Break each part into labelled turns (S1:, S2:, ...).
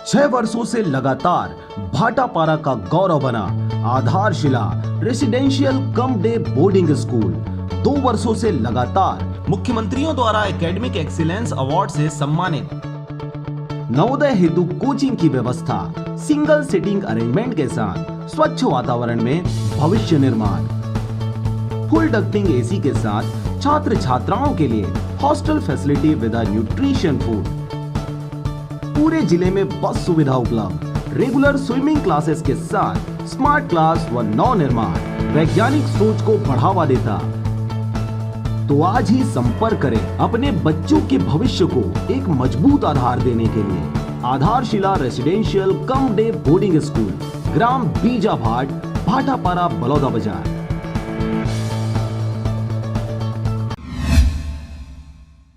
S1: 6 वर्षों से लगातार भाटापारा का गौरव बना आधारशिला residential cum day boarding school 2 वर्षों से लगातार मुख्यमंत्रियों द्वारा एकेडमिक एक्सीलेंस अवार्ड से सम्मानित। नवोदय हेतु कोचिंग की व्यवस्था, सिंगल सिटिंग अरेंजमेंट के साथ स्वच्छ वातावरण में भविष्य निर्माण, फुल डक्टिंग एसी के साथ छात्र छात्राओं के लिए hostel facility with nutrition food, पूरे जिले में बस सुविधा उपलब्ध, रेगुलर स्विमिंग क्लासेस के साथ स्मार्ट क्लास व नव निर्माण वैज्ञानिक सोच को बढ़ावा देता। तो आज ही संपर्क करें अपने बच्चों के भविष्य को एक मजबूत आधार देने के लिए। Adharshila residential cum day boarding school, ग्राम बीजाभाट, भाटापारा, बलौदा बाजार।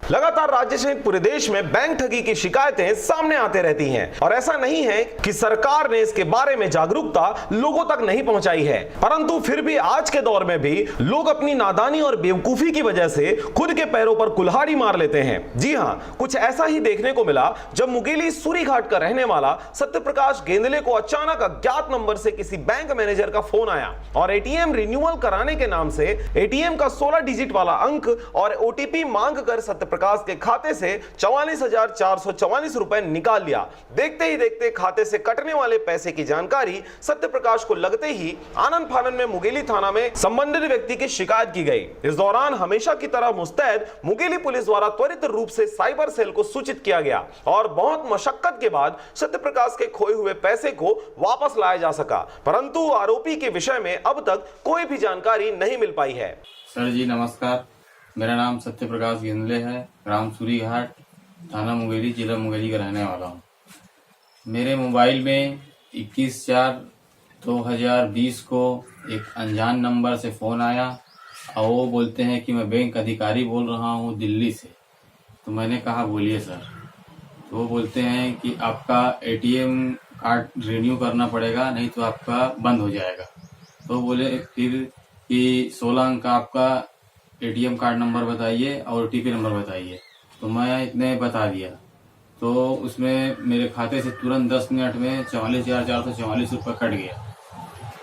S2: लगातार राज्य सहित पूरे देश में बैंक ठगी की शिकायतें सामने आते रहती हैं और ऐसा नहीं है कि सरकार ने इसके बारे में जागरूकता लोगों तक नहीं पहुंचाई है, परंतु फिर भी आज के दौर में भी लोग अपनी नादानी और बेवकूफी की वजह से खुद के पैरों पर कुल्हाड़ी मार लेते हैं। जी हां, कुछ ऐसा ही देखने को मिला जब मुंगेली सूरीघाट का रहने वाला सत्यप्रकाश गेंदले को अचानक अज्ञात नंबर से किसी बैंक मैनेजर का फोन आया और एटीएम रिन्यूअल कराने के नाम से एटीएम का 16 डिजिट वाला अंक और ओटीपी मांग कर सत्यप्रकाश के खाते से 44,444 रुपए निकाल लिया। देखते ही देखते खाते से कटने वाले पैसे की जानकारी सत्यप्रकाश को लगते ही आनन फानन में मुंगेली थाना में संबंधित व्यक्ति की शिकायत की गई। इस दौरान हमेशा की तरह मुस्तैद मुंगेली पुलिस द्वारा त्वरित रूप से साइबर सेल को सूचित किया गया और बहुत मशक्कत के बाद सत्यप्रकाश के खोए हुए पैसे को वापस लाया जा सका, परंतु आरोपी के विषय में अब तक कोई भी जानकारी नहीं मिल पाई है।
S3: सर जी नमस्कार, मेरा नाम सत्यप्रकाश गेंदले है, ग्राम सूरीघाट, थाना मुंगेली, जिला मुंगेली का रहने वाला हूँ। मेरे मोबाइल में 21/4/2020 को एक अनजान नंबर से फोन आया और वो बोलते हैं कि मैं बैंक अधिकारी बोल रहा हूँ दिल्ली से। तो मैंने कहा बोलिए सर। तो वो बोलते हैं कि आपका एटीएम कार्ड रिन्यू करना पड़ेगा, नहीं तो आपका बंद हो जाएगा। तो बोले फिर कि 16 अंक का आपका एटीएम कार्ड नंबर बताइए और ओटीपी नंबर बताइए। तो मैं इतने बता दिया। तो उसमें मेरे खाते से तुरंत 10 मिनट में 44,444 रुपये कट गया।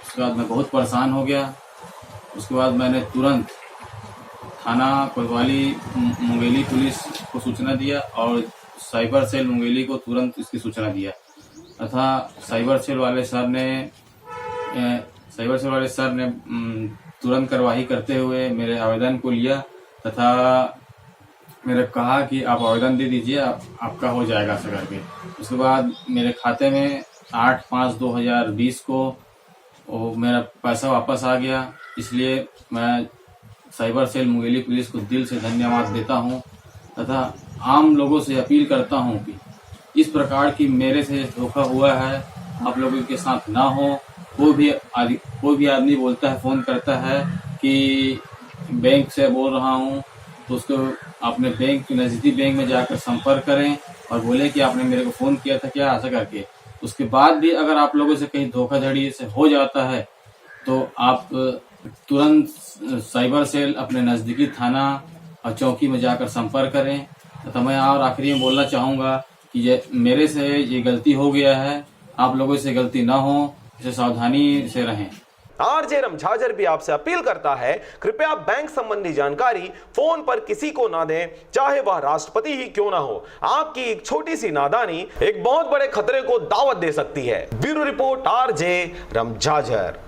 S3: उसके बाद मैं बहुत परेशान हो गया। उसके बाद मैंने तुरंत थाना कोतवाली मुंगेली पुलिस को सूचना दिया और साइबर सेल मुंगेली को तुरंत इसकी सूचना दिया तथा साइबर सेल वाले सर ने तुरंत कार्यवाही करते हुए मेरे आवेदन को लिया तथा मेरे कहा कि आप आवेदन दे दीजिए, आपका हो जाएगा ऐसा करके। उसके बाद मेरे खाते में 8/5/2020 को वो मेरा पैसा वापस आ गया। इसलिए मैं साइबर सेल मुंगेली पुलिस को दिल से धन्यवाद देता हूं तथा आम लोगों से अपील करता हूं कि इस प्रकार की मेरे से धोखा हुआ है आप लोगों के साथ ना हो। कोई भी आदमी बोलता है, फोन करता है कि बैंक से बोल रहा हूँ, तो उसको अपने बैंक नजदीकी बैंक में जाकर संपर्क करें और बोले कि आपने मेरे को फोन किया था क्या, ऐसा करके। उसके बाद भी अगर आप लोगों से कहीं धोखाधड़ी से हो जाता है तो आप तुरंत साइबर सेल अपने नजदीकी थाना और चौकी में जाकर संपर्क करें। तो मैं और आखिरी में बोलना चाहूँगा कि मेरे से ये गलती हो गया है, आप लोगों से गलती ना हो, इसे सावधानी से रहें।
S2: आरजे रमझाजर भी आपसे अपील करता है, कृपया बैंक संबंधी जानकारी फोन पर किसी को ना दें, चाहे वह राष्ट्रपति ही क्यों ना हो। आपकी एक छोटी सी नादानी एक बहुत बड़े खतरे को दावत दे सकती है। Bureau report, RJ रमझाजर।